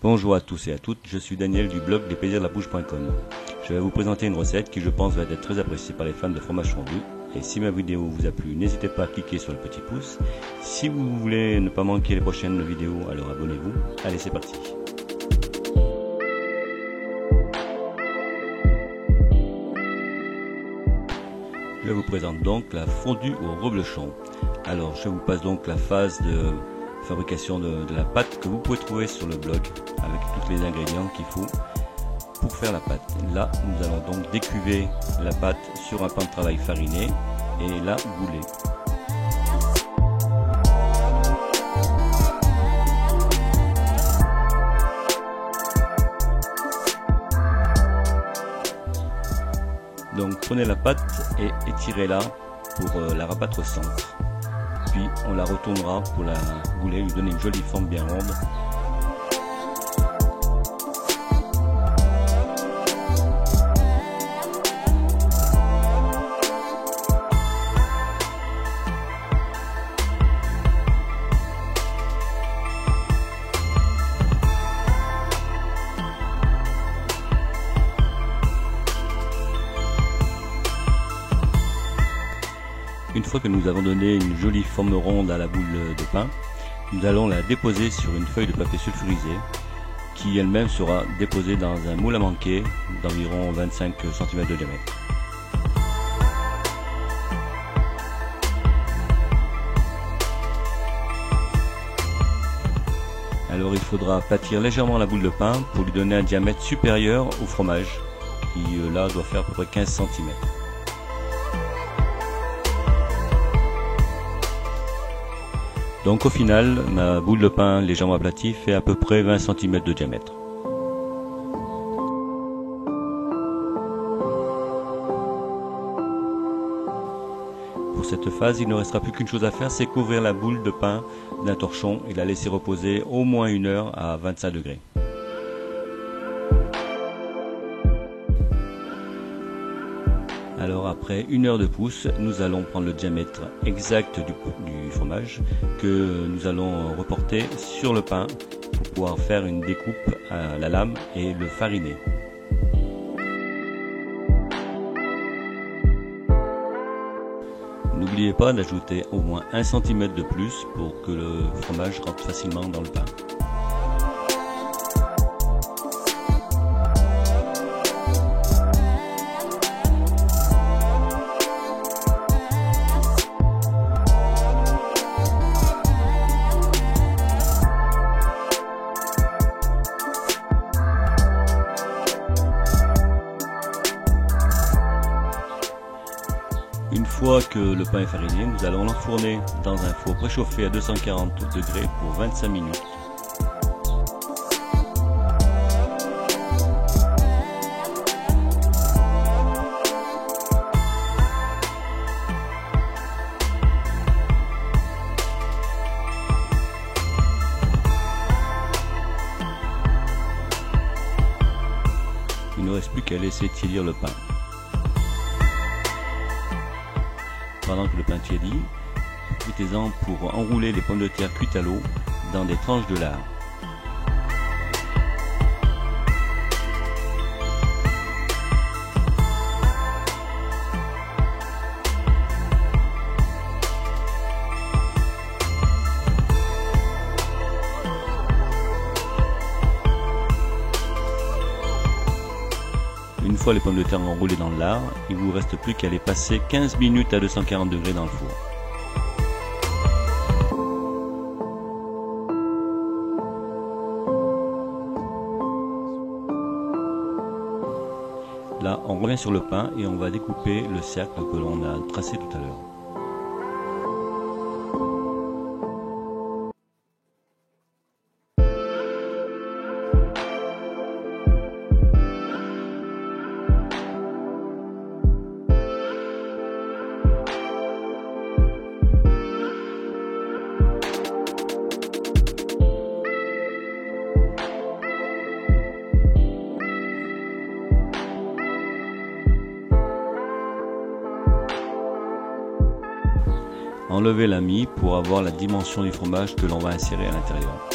Bonjour à tous et à toutes, je suis Daniel du blog lesplaisirsdelabouche.com. Je vais vous présenter une recette qui je pense va être très appréciée par les fans de fromage fondu. Et si ma vidéo vous a plu, n'hésitez pas à cliquer sur le petit pouce. Si vous voulez ne pas manquer les prochaines vidéos, alors abonnez-vous. Allez, c'est parti. Je vous présente donc la fondue au reblochon. Alors je vous passe donc la phase de fabrication de la pâte que vous pouvez trouver sur le blog avec tous les ingrédients qu'il faut pour faire la pâte. Là nous allons donc décuver la pâte sur un pan de travail fariné et la bouler. Donc prenez la pâte et étirez-la pour la rabattre au centre. Puis on la retournera pour la bouler, lui donner une jolie forme bien ronde. Une fois que nous avons donné une jolie forme ronde à la boule de pain, nous allons la déposer sur une feuille de papier sulfurisé qui elle-même sera déposée dans un moule à manquer d'environ 25 cm de diamètre. Alors il faudra aplatir légèrement la boule de pain pour lui donner un diamètre supérieur au fromage qui là doit faire à peu près 15 cm. Donc au final, ma boule de pain légèrement aplatie fait à peu près 20 cm de diamètre. Pour cette phase, il ne restera plus qu'une chose à faire, c'est couvrir la boule de pain d'un torchon et la laisser reposer au moins 1 heure à 25 degrés. Alors après 1 heure de pousse, nous allons prendre le diamètre exact du fromage que nous allons reporter sur le pain pour pouvoir faire une découpe à la lame et le fariner. N'oubliez pas d'ajouter au moins 1 cm de plus pour que le fromage rentre facilement dans le pain. Une fois que le pain est fariné, nous allons l'enfourner dans un four préchauffé à 240 degrés pour 25 minutes. Il ne reste plus qu'à laisser tiédir le pain. Pendant que le pain tiédit, profitez-en pour enrouler les pommes de terre cuites à l'eau dans des tranches de lard. Une fois les pommes de terre enroulées dans le lard, il ne vous reste plus qu'à les passer 15 minutes à 240 degrés dans le four. Là, on revient sur le pain et on va découper le cercle que l'on a tracé tout à l'heure. Enlevez la mie pour avoir la dimension du fromage que l'on va insérer à l'intérieur.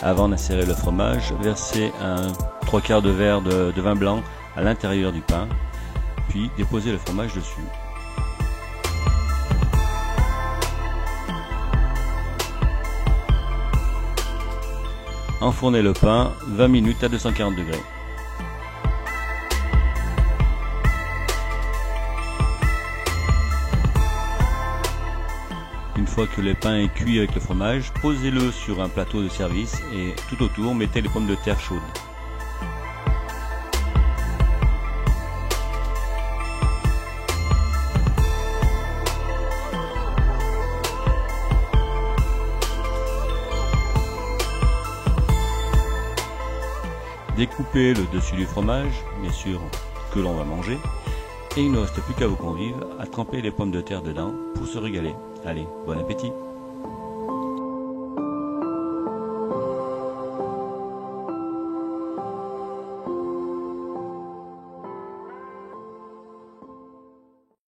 Avant d'insérer le fromage, versez un 3/4 de verre de vin blanc à l'intérieur du pain, puis déposez le fromage dessus. Enfournez le pain 20 minutes à 240 degrés. Une fois que le pain est cuit avec le fromage, posez-le sur un plateau de service et tout autour mettez les pommes de terre chaudes. Découpez le dessus du fromage, bien sûr que l'on va manger, et il ne reste plus qu'à vos convives à tremper les pommes de terre dedans pour se régaler. Allez, bon appétit!